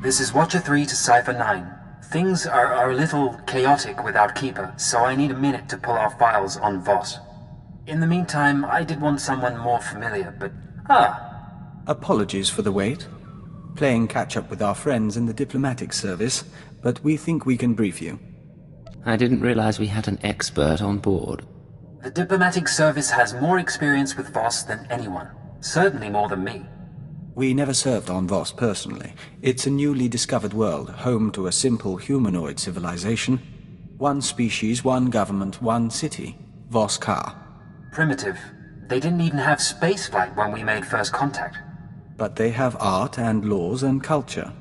This is Watcher 3 to Cipher 9. Things are a little chaotic without Keeper, so I need a minute to pull our files on Voss. In the meantime, I did want someone more familiar, but... Apologies for the wait. Playing catch-up with our friends in the diplomatic service, but we think we can brief you. I didn't realize we had an expert on board. The diplomatic service has more experience with Voss than anyone. Certainly more than me. We never served on Voss personally. It's a newly discovered world, home to a simple humanoid civilization. One species, one government, one city. Voss Ka. Primitive. They didn't even have spaceflight when we made first contact. But they have art and laws and culture.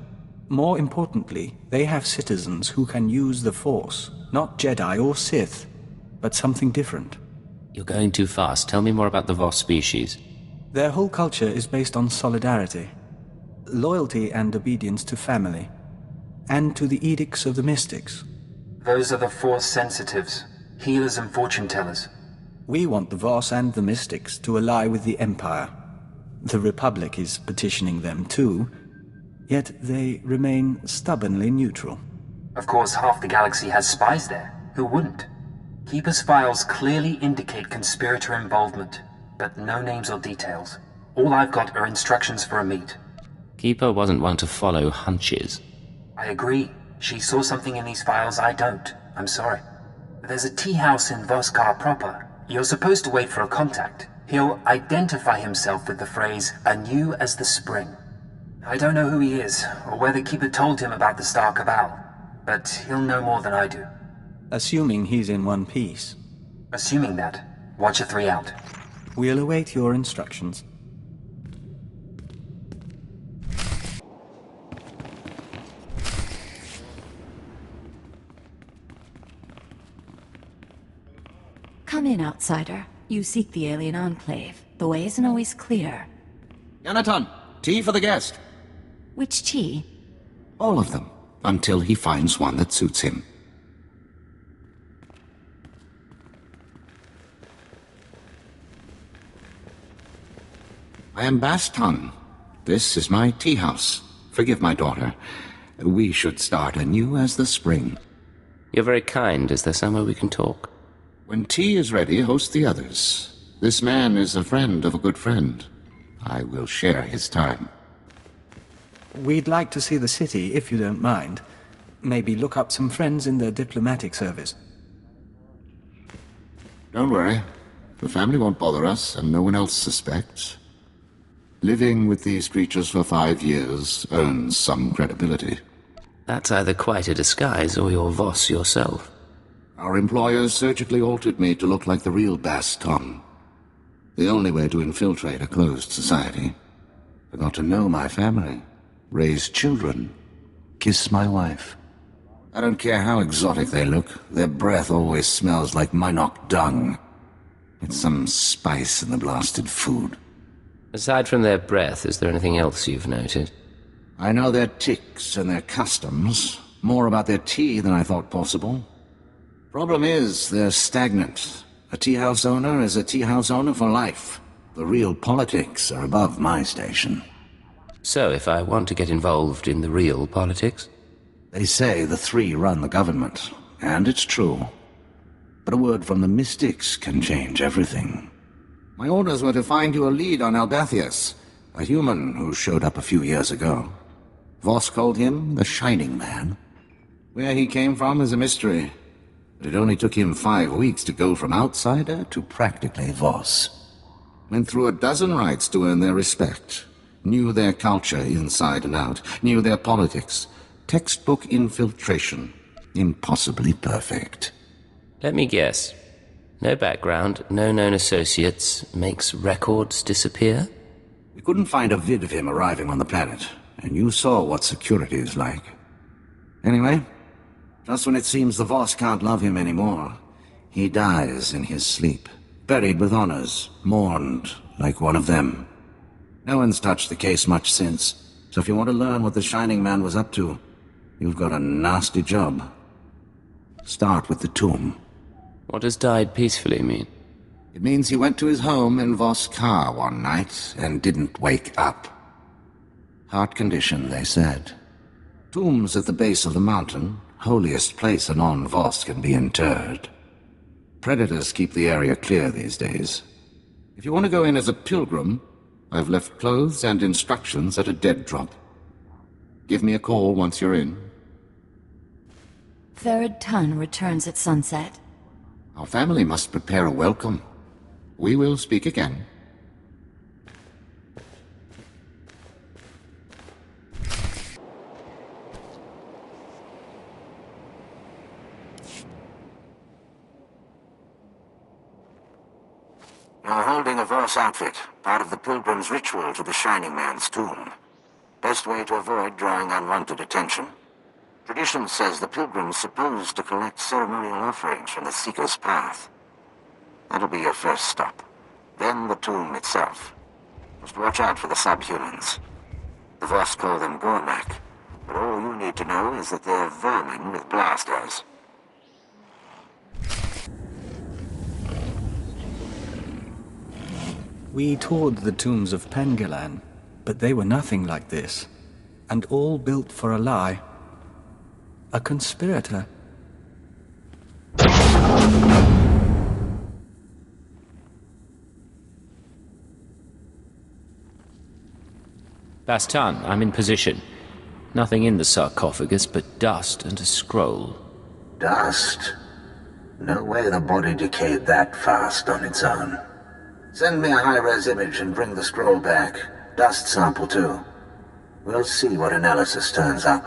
More importantly, they have citizens who can use the Force. Not Jedi or Sith, but something different. You're going too fast. Tell me more about the Voss species. Their whole culture is based on solidarity, loyalty and obedience to family, and to the edicts of the mystics. Those are the Force sensitives, healers and fortune tellers. We want the Voss and the mystics to ally with the Empire. The Republic is petitioning them too, yet they remain stubbornly neutral. Of course, half the galaxy has spies there. Who wouldn't? Keeper's files clearly indicate conspirator involvement, but no names or details. All I've got are instructions for a meet. Keeper wasn't one to follow hunches. I agree. She saw something in these files I don't. I'm sorry. There's a tea house in Voskar proper. You're supposed to wait for a contact. He'll identify himself with the phrase, anew as the spring. I don't know who he is, or whether Keeper told him about the Star Cabal, but he'll know more than I do. Assuming he's in one piece. Assuming that, Watcher 3 out. We'll await your instructions. Come in, outsider. You seek the alien enclave. The way isn't always clear. Yanaton, tea for the guest. Which tea? All of them, until he finds one that suits him. I am Baston. This is my tea house. Forgive my daughter. We should start anew as the spring. You're very kind. Is there somewhere we can talk? When tea is ready, host the others. This man is a friend of a good friend. I will share his time. We'd like to see the city, if you don't mind. Maybe look up some friends in the diplomatic service. Don't worry. The family won't bother us, and no one else suspects. Living with these creatures for 5 years earns some credibility. That's either quite a disguise, or you're Voss yourself. Our employers surgically altered me to look like the real Baston. The only way to infiltrate a closed society. I got to know my family, raise children, kiss my wife. I don't care how exotic they look, their breath always smells like Minok dung. It's some spice in the blasted food. Aside from their breath, is there anything else you've noted? I know their tics and their customs, more about their tea than I thought possible. Problem is, they're stagnant. A tea house owner is a tea house owner for life. The real politics are above my station. So, if I want to get involved in the real politics? They say the three run the government, and it's true. But a word from the mystics can change everything. My orders were to find you a lead on Albathius, a human who showed up a few years ago. Voss called him the Shining Man. Where he came from is a mystery, but it only took him 5 weeks to go from outsider to practically Voss. Went through a dozen rites to earn their respect. Knew their culture inside and out. Knew their politics. Textbook infiltration. Impossibly perfect. Let me guess. No background, no known associates, makes records disappear? We couldn't find a vid of him arriving on the planet, and you saw what security is like. Anyway, just when it seems the Voss can't love him anymore, he dies in his sleep, buried with honors, mourned like one of them. No one's touched the case much since, so if you want to learn what the Shining Man was up to, you've got a nasty job. Start with the tomb. What does died peacefully mean? It means he went to his home in Voskar one night and didn't wake up. Heart condition, they said. Tombs at the base of the mountain, holiest place a non-Voss can be interred. Predators keep the area clear these days. If you want to go in as a pilgrim, I've left clothes and instructions at a dead drop. Give me a call once you're in. Third Ton returns at sunset. Our family must prepare a welcome. We will speak again. You're holding a Voss outfit, part of the pilgrim's ritual to the Shining Man's tomb. Best way to avoid drawing unwanted attention. Tradition says the pilgrim's supposed to collect ceremonial offerings from the Seeker's path. That'll be your first stop. Then the tomb itself. Just watch out for the subhumans. The Voss call them Gormak, but all you need to know is that they're vermin with blasters. We toured the tombs of Pengalan, but they were nothing like this. And all built for a lie. A conspirator. Bastan, I'm in position. Nothing in the sarcophagus but dust and a scroll. Dust? No way the body decayed that fast on its own. Send me a high-res image and bring the scroll back. Dust sample too. We'll see what analysis turns up.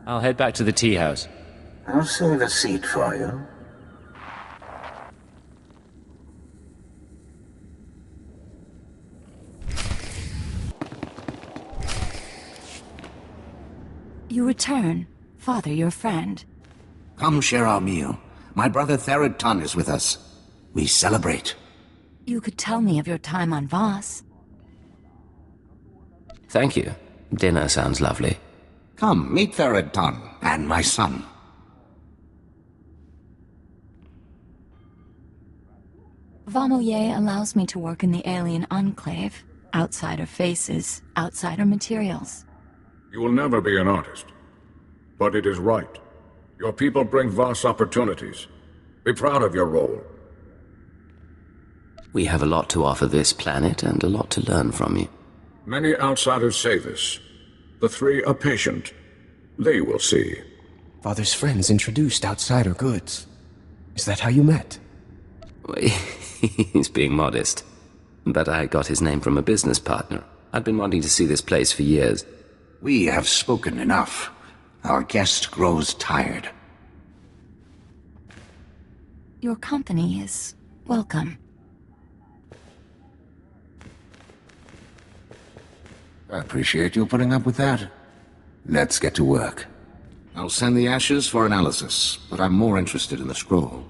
I'll head back to the tea house. I'll save a seat for you. You return. Father, your friend. Come share our meal. My brother Third Ton is with us. We celebrate. You could tell me of your time on Voss. Thank you. Dinner sounds lovely. Come, meet Third Ton and my son. Vamoye allows me to work in the alien enclave. Outsider faces, outsider materials. You will never be an artist. But it is right. Your people bring vast opportunities. Be proud of your role. We have a lot to offer this planet and a lot to learn from you. Many outsiders say this. The three are patient. They will see. Father's friends introduced outsider goods. Is that how you met? He's being modest. But I got his name from a business partner. I'd been wanting to see this place for years. We have spoken enough. Our guest grows tired. Your company is welcome. I appreciate you putting up with that. Let's get to work. I'll send the ashes for analysis, but I'm more interested in the scroll.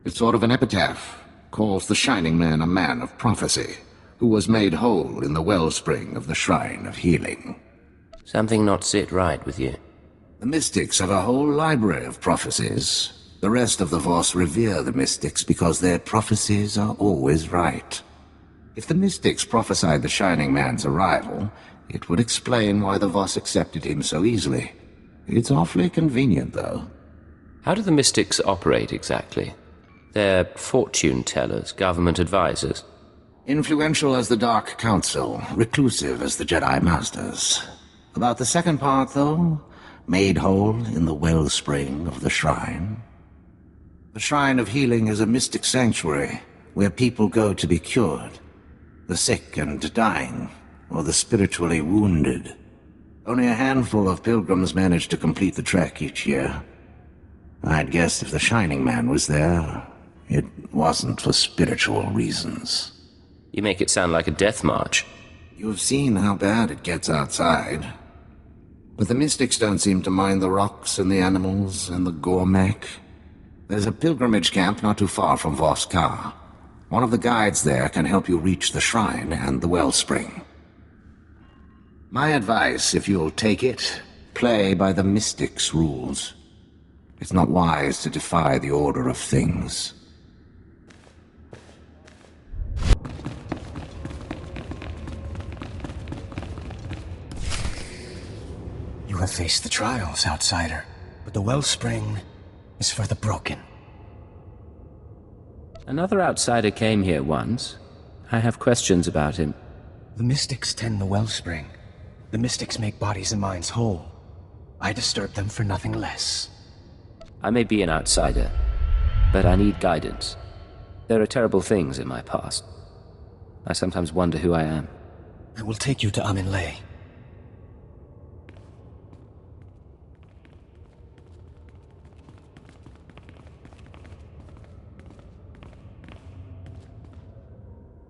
It's sort of an epitaph. Calls the Shining Man a man of prophecy, who was made whole in the wellspring of the Shrine of Healing. Something not sit right with you. The Mystics have a whole library of prophecies. The rest of the Voss revere the Mystics because their prophecies are always right. If the Mystics prophesied the Shining Man's arrival, it would explain why the Voss accepted him so easily. It's awfully convenient, though. How do the mystics operate exactly? They're fortune tellers, government advisors. Influential as the Dark Council, reclusive as the Jedi Masters. About the second part, though, made whole in the wellspring of the Shrine. The Shrine of Healing is a mystic sanctuary where people go to be cured. The sick and dying, or the spiritually wounded. Only a handful of pilgrims manage to complete the trek each year. I'd guess if the Shining Man was there, it wasn't for spiritual reasons. You make it sound like a death march. You've seen how bad it gets outside. But the Mystics don't seem to mind the rocks and the animals and the Gormek. There's a pilgrimage camp not too far from Voss Ka. One of the guides there can help you reach the shrine and the wellspring. My advice, if you'll take it, play by the Mystics' rules. It's not wise to defy the order of things. You You have faced the trials, outsider, but the wellspring is for the broken. Another outsider came here once. I have questions about him. The mystics tend the wellspring. The mystics make bodies and minds whole. I disturb them for nothing less. I may be an outsider, but I need guidance. There are terrible things in my past. I sometimes wonder who I am. I will take you to Amin-Le.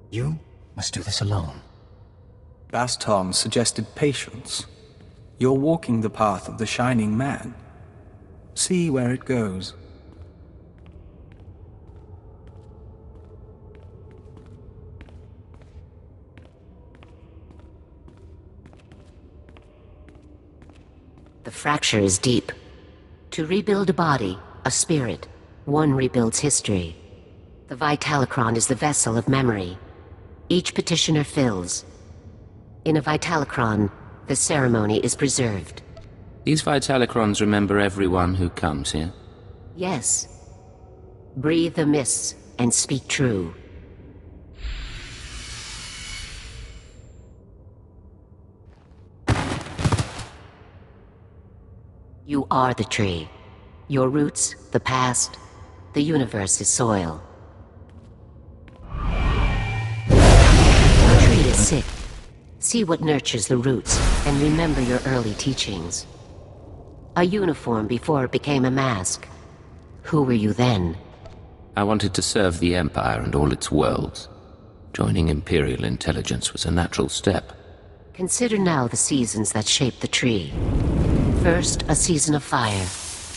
You must do this alone. Baston suggested patience. You're walking the path of the Shining Man. See where it goes. The fracture is deep. To rebuild a body, a spirit, one rebuilds history. The Vitalocron is the vessel of memory. Each petitioner fills. In a Vitalocron, the ceremony is preserved. These Vitalocrons remember everyone who comes here. Yes. Breathe the mists and speak true. You are the tree. Your roots, the past, the universe is soil. The tree is sick. See what nurtures the roots, and remember your early teachings. A uniform before it became a mask. Who were you then? I wanted to serve the Empire and all its worlds. Joining Imperial intelligence was a natural step. Consider now the seasons that shape the tree. First, a season of fire.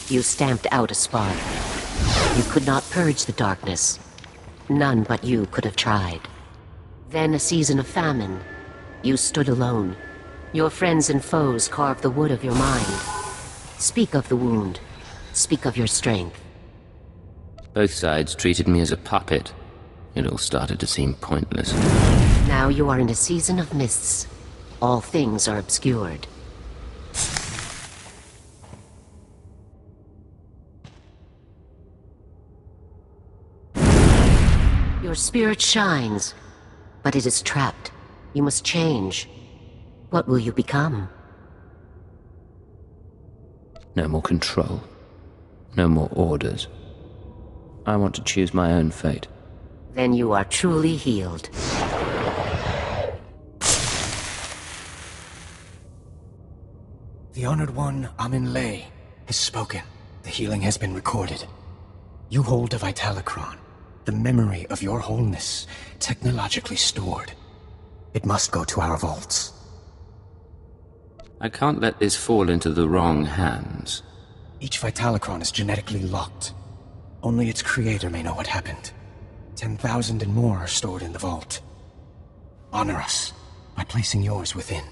You stamped out a spark. You could not purge the darkness. None but you could have tried. Then a season of famine. You stood alone. Your friends and foes carved the wood of your mind. Speak of the wound. Speak of your strength. Both sides treated me as a puppet. It all started to seem pointless. Now you are in a season of mists. All things are obscured. Your spirit shines, but it is trapped. You must change. What will you become? No more control. No more orders. I want to choose my own fate. Then you are truly healed. The Honored One, Amin-Le, has spoken. The healing has been recorded. You hold a Vitalocron, the memory of your wholeness, technologically stored. It must go to our vaults. I can't let this fall into the wrong hands. Each Vitalocron is genetically locked. Only its creator may know what happened. 10,000 and more are stored in the vault. Honor us by placing yours within.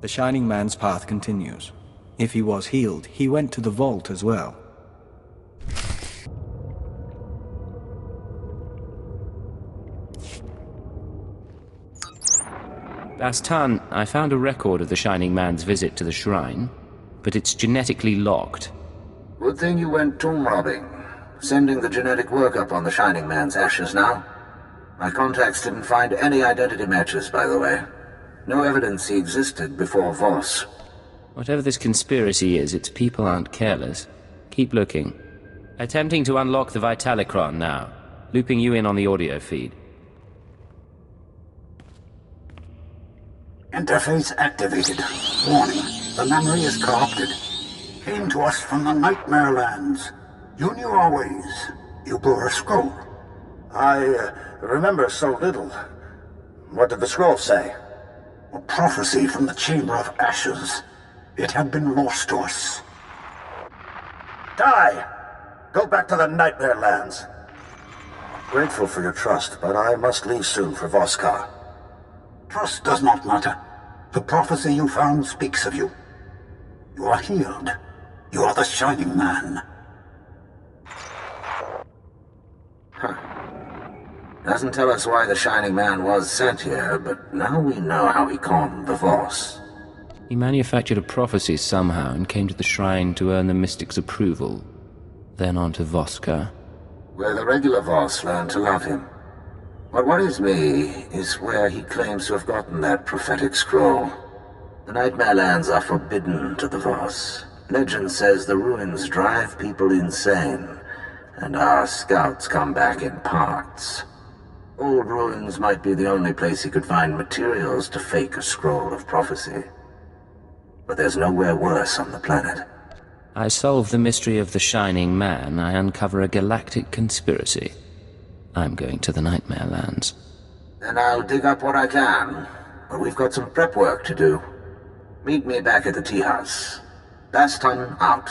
The Shining Man's path continues. If he was healed, he went to the vault as well. Bastan, I found a record of the Shining Man's visit to the shrine, but it's genetically locked. Good thing you went tomb robbing. Sending the genetic workup on the Shining Man's ashes now. My contacts didn't find any identity matches, by the way. No evidence he existed before Voss. Whatever this conspiracy is, its people aren't careless. Keep looking. Attempting to unlock the Vitalocron now. Looping you in on the audio feed. Interface activated. Warning, the memory is corrupted. Came to us from the Nightmare Lands. You knew our ways. You bore a scroll. I remember so little. What did the scroll say? A prophecy from the Chamber of Ashes. It had been lost to us. Die! Go back to the Nightmare Lands. Grateful for your trust, but I must leave soon for Voskar. Trust does not matter. The prophecy you found speaks of you. You are healed. You are the Shining Man. Doesn't tell us why the Shining Man was sent here, but now we know how he conned the Voss. He manufactured a prophecy somehow and came to the shrine to earn the mystic's approval. Then on to Voska. Where the regular Voss learned to love him. What worries me is where he claims to have gotten that prophetic scroll. The Nightmare Lands are forbidden to the Voss. Legend says the ruins drive people insane, and our scouts come back in parts. Old ruins might be the only place he could find materials to fake a scroll of prophecy. But there's nowhere worse on the planet. I solve the mystery of the Shining Man, I uncover a galactic conspiracy. I'm going to the Nightmare Lands. Then I'll dig up what I can, but we've got some prep work to do. Meet me back at the tea house. Baston out.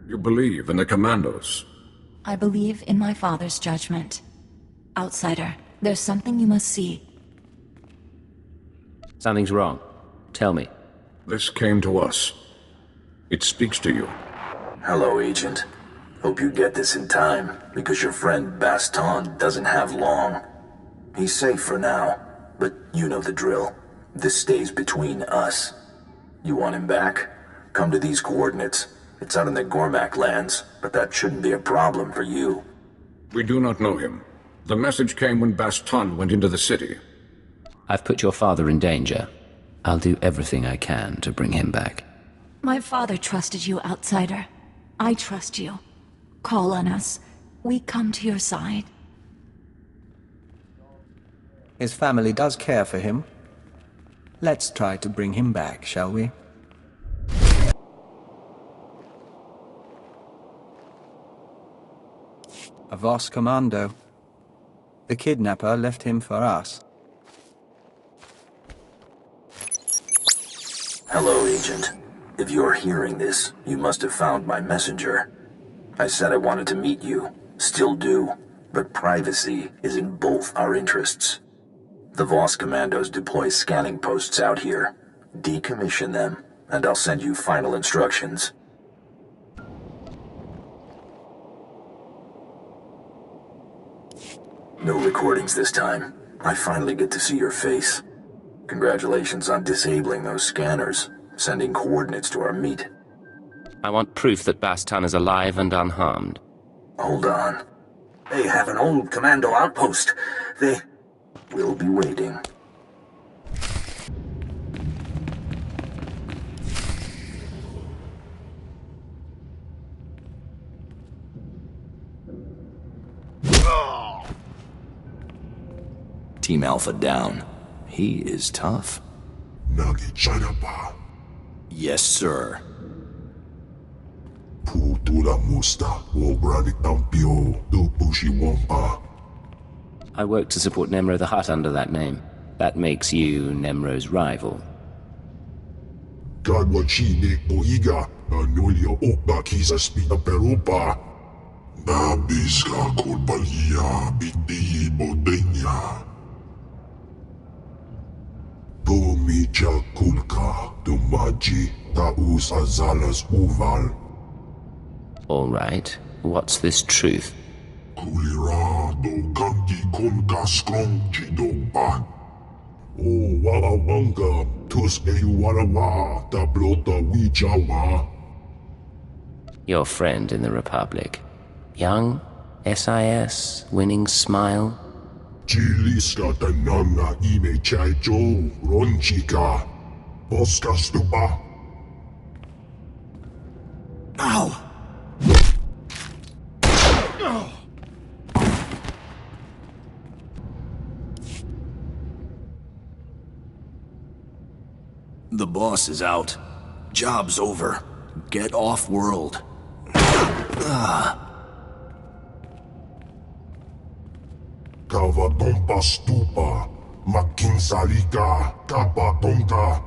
You believe in the Commandos? I believe in my father's judgment. Outsider, there's something you must see. Something's wrong. Tell me. This came to us. It speaks to you. Hello, Agent. Hope you get this in time, because your friend Baston doesn't have long. He's safe for now, but you know the drill. This stays between us. You want him back? Come to these coordinates. It's out in the Gormak lands, but that shouldn't be a problem for you. We do not know him. The message came when Baston went into the city. I've put your father in danger. I'll do everything I can to bring him back. My father trusted you, Outsider. I trust you. Call on us. We come to your side. His family does care for him. Let's try to bring him back, shall we? A Voss commando. The kidnapper left him for us. Hello, Agent. If you're hearing this, you must have found my messenger. I said I wanted to meet you. Still do. But privacy is in both our interests. The Voss commandos deploy scanning posts out here. Decommission them, and I'll send you final instructions. No recordings this time. I finally get to see your face. Congratulations on disabling those scanners, sending coordinates to our meet. I want proof that Baston is alive and unharmed. Hold on. They have an old commando outpost. We'll be waiting. Team Alpha down. He is tough. Nagi China pa. Yes, sir. Putula musta wo brani tampio do pushi wampa. I work to support Nemro the Hutt under that name. That makes you Nemro's rival. Gadwachi ne oiga anulia okba kisa spita perupa. Da biska kolbalia biti bodenya. Pomicha kulka dumaji taus azalas uval. All right. What's this truth? Kulira do kanki konka strong jidogba. O wala wanga tus eyuarawa da blota wijawa. Your friend in the Republic. Young, SIS, winning smile. Chiliska tananga ine chaicho ronchika. Boska stupa. Ow! The boss is out. Job's over. Get off world. Kavatompa stupa. Makinsalika kapatonka.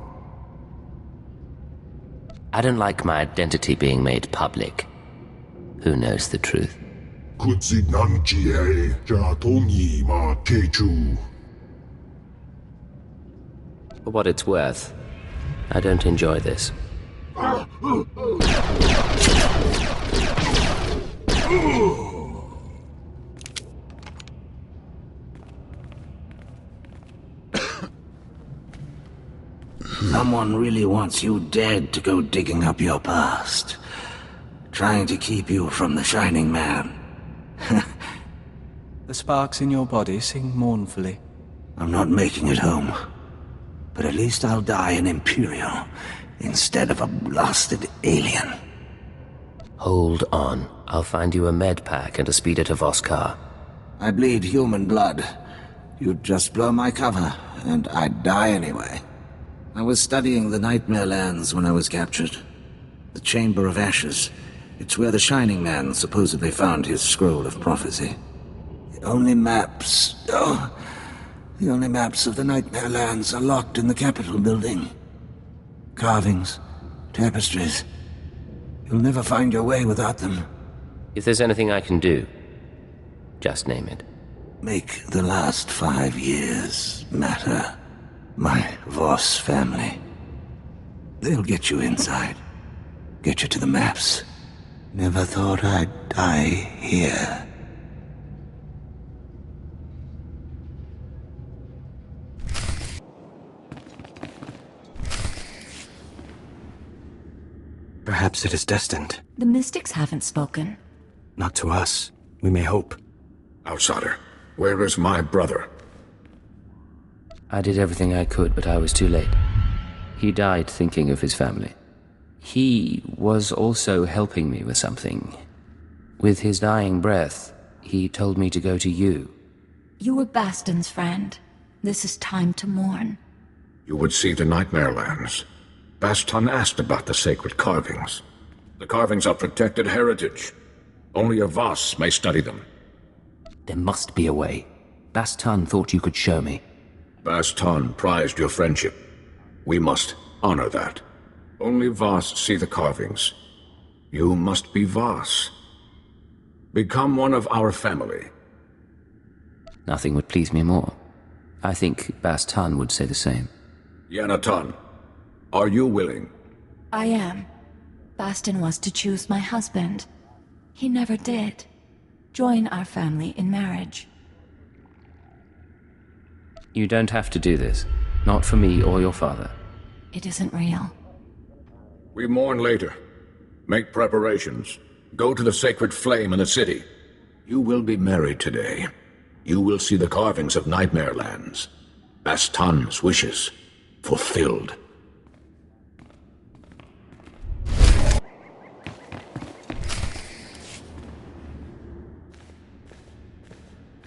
I don't like my identity being made public. Who knows the truth? Kutsinanchie jatongi ma kechu. For what it's worth, I don't enjoy this. Someone really wants you dead to go digging up your past. Trying to keep you from the Shining Man. The sparks in your body sing mournfully. I'm not making it home. But at least I'll die an Imperial instead of a blasted alien. Hold on. I'll find you a med pack and a speeder to Voss car. I bleed human blood. You'd just blow my cover, and I'd die anyway. I was studying the Nightmare Lands when I was captured. The Chamber of Ashes. It's where the Shining Man supposedly found his scroll of prophecy. The only maps of the Nightmare Lands are locked in the Capitol building. Carvings, tapestries. You'll never find your way without them. If there's anything I can do, just name it. Make the last 5 years matter. My Voss family. They'll get you inside. Get you to the maps. Never thought I'd die here. Perhaps it is destined. The mystics haven't spoken. Not to us. We may hope. Outsider, where is my brother? I did everything I could, but I was too late. He died thinking of his family. He was also helping me with something. With his dying breath, he told me to go to you. You were Baston's friend. This is time to mourn. You would see the Nightmare Lands. Baston asked about the sacred carvings. The carvings are protected heritage. Only a Voss may study them. There must be a way. Baston thought you could show me. Baston prized your friendship. We must honor that. Only Voss see the carvings. You must be Voss. Become one of our family. Nothing would please me more. I think Baston would say the same. Yanaton, are you willing? I am. Baston was to choose my husband. He never did. Join our family in marriage. You don't have to do this. Not for me or your father. It isn't real. We mourn later. Make preparations. Go to the sacred flame in the city. You will be married today. You will see the carvings of Nightmare Lands. Baston's wishes fulfilled.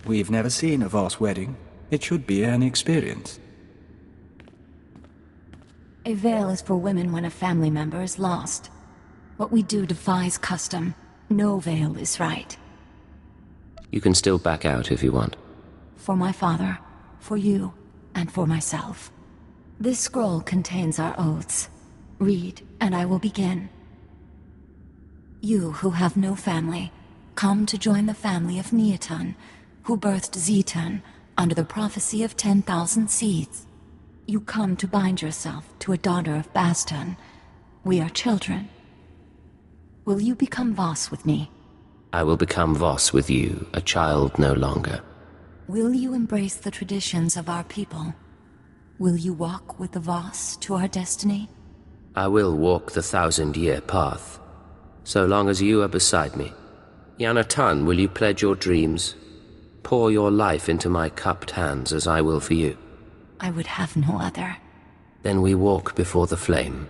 We've never seen a Voss wedding. It should be an experience. A veil is for women when a family member is lost. What we do defies custom. No veil is right. You can still back out if you want. For my father, for you, and for myself. This scroll contains our oaths. Read, and I will begin. You who have no family, come to join the family of Neaton, who birthed Zeton under the prophecy of 10,000 seeds. You come to bind yourself to a daughter of Baston. We are children. Will you become Voss with me? I will become Voss with you, a child no longer. Will you embrace the traditions of our people? Will you walk with the Voss to our destiny? I will walk the 1,000-year path, so long as you are beside me. Yanaton, will you pledge your dreams? Pour your life into my cupped hands as I will for you. I would have no other. Then we walk before the flame.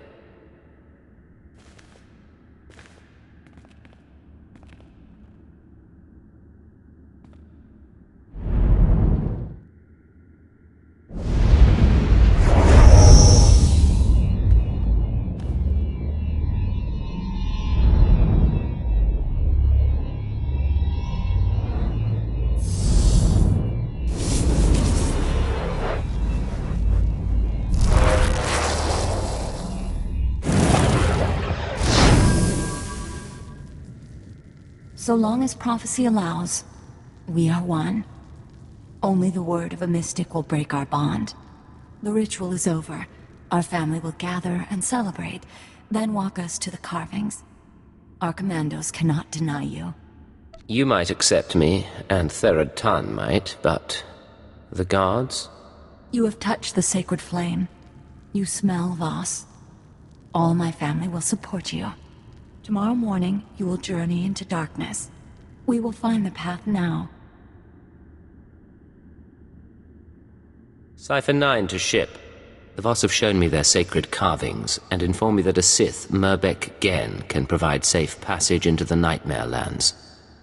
So long as prophecy allows, we are one. Only the word of a mystic will break our bond. The ritual is over. Our family will gather and celebrate, then walk us to the carvings. Our commandos cannot deny you. You might accept me, and Therad might, but... the guards? You have touched the sacred flame. You smell, Voss. All my family will support you. Tomorrow morning, you will journey into darkness. We will find the path now. Cipher 9 to ship. The Voss have shown me their sacred carvings, and informed me that a Sith, Merbek Gen, can provide safe passage into the Nightmare Lands.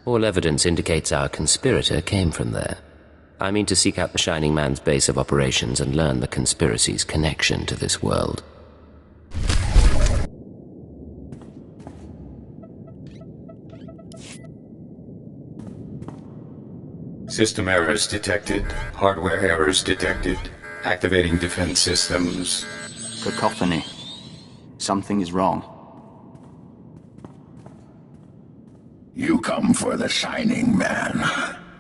All evidence indicates our conspirator came from there. I mean to seek out the Shining Man's base of operations and learn the conspiracy's connection to this world. System errors detected. Hardware errors detected. Activating defense systems. Cacophony. Something is wrong. You come for the Shining Man.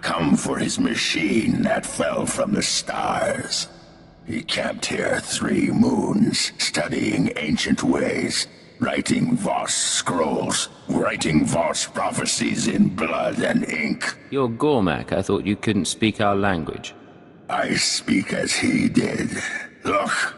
Come for his machine that fell from the stars. He camped here 3 moons, studying ancient ways, writing Voss scrolls, writing Voss prophecies in blood and ink. You're Gormak. I thought you couldn't speak our language. I speak as he did. Look.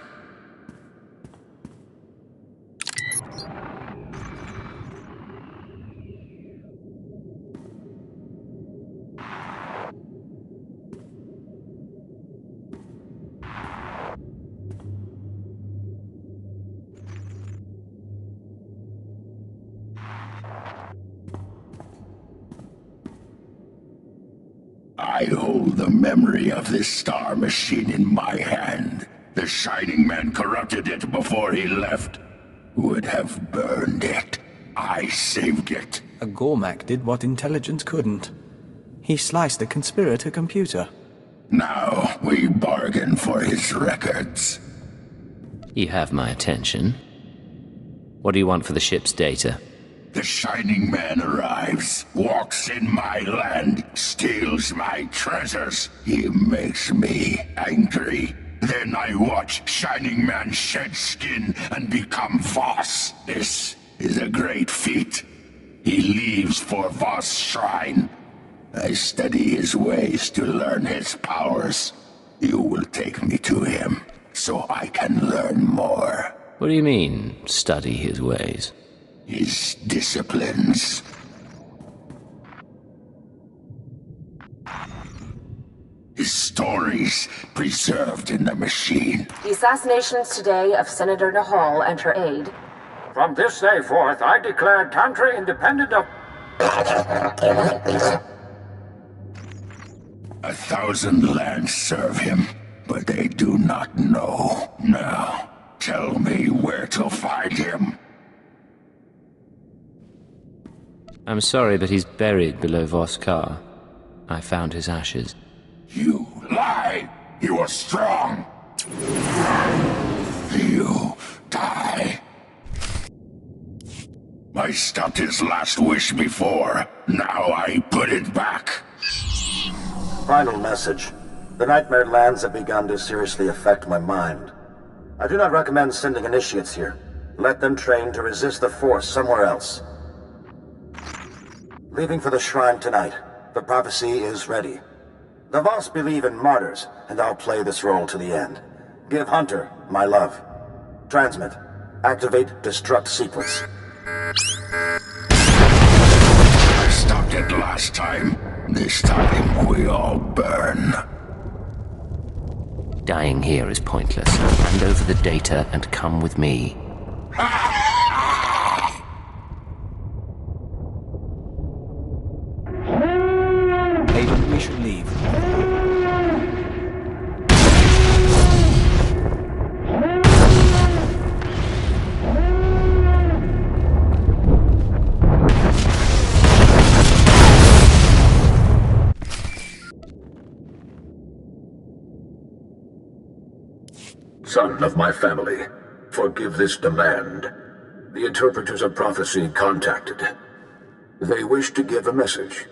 I hold the memory of this star machine in my hand. The Shining Man corrupted it before he left. Would have burned it. I saved it. A Gormak did what intelligence couldn't. He sliced a conspirator computer. Now we bargain for his records. You have my attention. What do you want for the ship's data? The Shining Man arrives, walks in my land, steals my treasures. He makes me angry. Then I watch Shining Man shed skin and become Voss. This is a great feat. He leaves for Voss Shrine. I study his ways to learn his powers. You will take me to him, so I can learn more. What do you mean, study his ways? His disciplines. His stories preserved in the machine. The assassinations today of Senator Nahal and her aide. From this day forth, I declare country independent of... 1,000 lands serve him, but they do not know. Now, tell me where to find him. I'm sorry, but he's buried below Voss Car. I found his ashes. You lie! You are strong! You die. I stopped his last wish before. Now I put it back. Final message. The Nightmare Lands have begun to seriously affect my mind. I do not recommend sending initiates here. Let them train to resist the Force somewhere else. Leaving for the shrine tonight. The prophecy is ready. The Voss believe in martyrs, and I'll play this role to the end. Give Hunter my love. Transmit. Activate destruct sequence. I stopped it last time. This time we all burn. Dying here is pointless. Hand over the data and come with me. Aiden, we should leave. Son of my family, forgive this demand. The interpreters of prophecy contacted. They wish to give a message.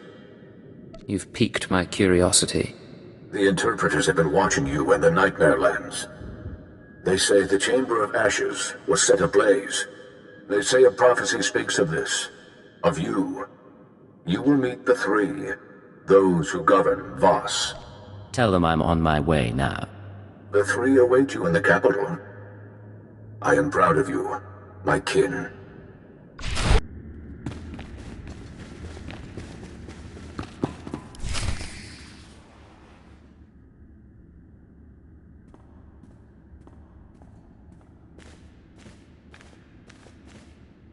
You've piqued my curiosity. The interpreters have been watching you and the Nightmare Lands. They say the Chamber of Ashes was set ablaze. They say a prophecy speaks of this, of you. You will meet the 3, those who govern Voss. Tell them I'm on my way now. The 3 await you in the capital. I am proud of you, my kin.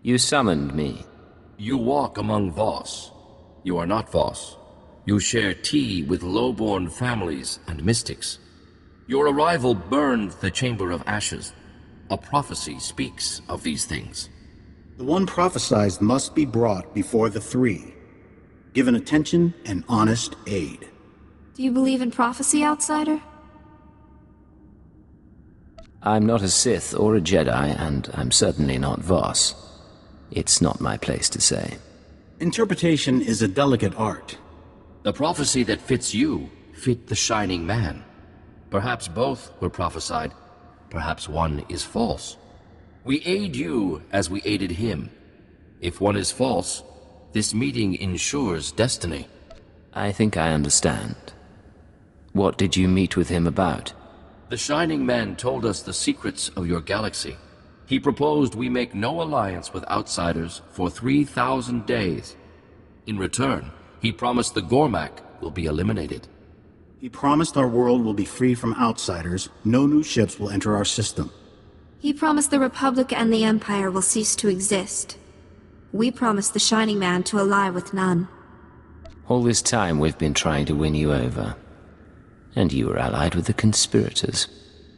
You summoned me. You walk among Voss. You are not Voss. You share tea with low-born families and mystics. Your arrival burned the Chamber of Ashes. A prophecy speaks of these things. The one prophesied must be brought before the three, given attention and honest aid. Do you believe in prophecy, outsider? I'm not a Sith or a Jedi, and I'm certainly not Voss. It's not my place to say. Interpretation is a delicate art. The prophecy that fits you fit the Shining Man. Perhaps both were prophesied. Perhaps one is false. We aid you as we aided him. If one is false, this meeting ensures destiny. I think I understand. What did you meet with him about? The Shining Man told us the secrets of your galaxy. He proposed we make no alliance with outsiders for 3,000 days. In return, he promised the Gormak will be eliminated. He promised our world will be free from outsiders. No new ships will enter our system. He promised the Republic and the Empire will cease to exist. We promised the Shining Man to ally with none. All this time we've been trying to win you over. And you were allied with the conspirators.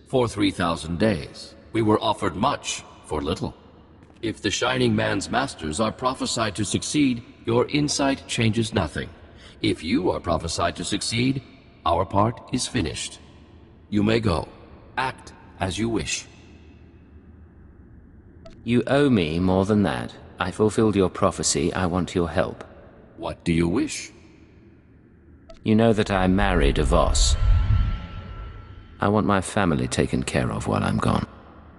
For 3,000 days, we were offered much for little. If the Shining Man's masters are prophesied to succeed, your insight changes nothing. If you are prophesied to succeed, our part is finished. You may go. Act as you wish. You owe me more than that. I fulfilled your prophecy. I want your help. What do you wish? You know that I married a Voss. I want my family taken care of while I'm gone.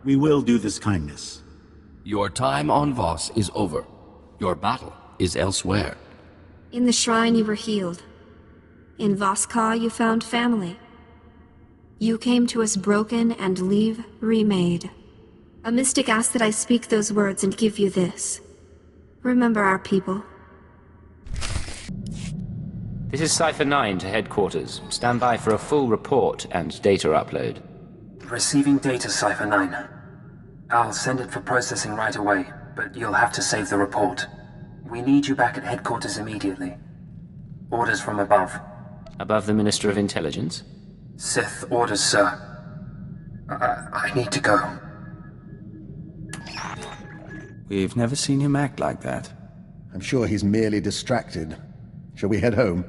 We will do this kindness. Your time on Voss is over. Your battle is elsewhere. In the shrine you were healed. In Voss-Ka you found family. You came to us broken and leave remade. A mystic asked that I speak those words and give you this. Remember our people. This is Cipher 9 to headquarters. Stand by for a full report and data upload. Receiving data, Cipher 9. I'll send it for processing right away, but you'll have to save the report. We need you back at headquarters immediately. Orders from above. Above the Minister of Intelligence? Sith orders, sir. I need to go. We've never seen him act like that. I'm sure he's merely distracted. Shall we head home?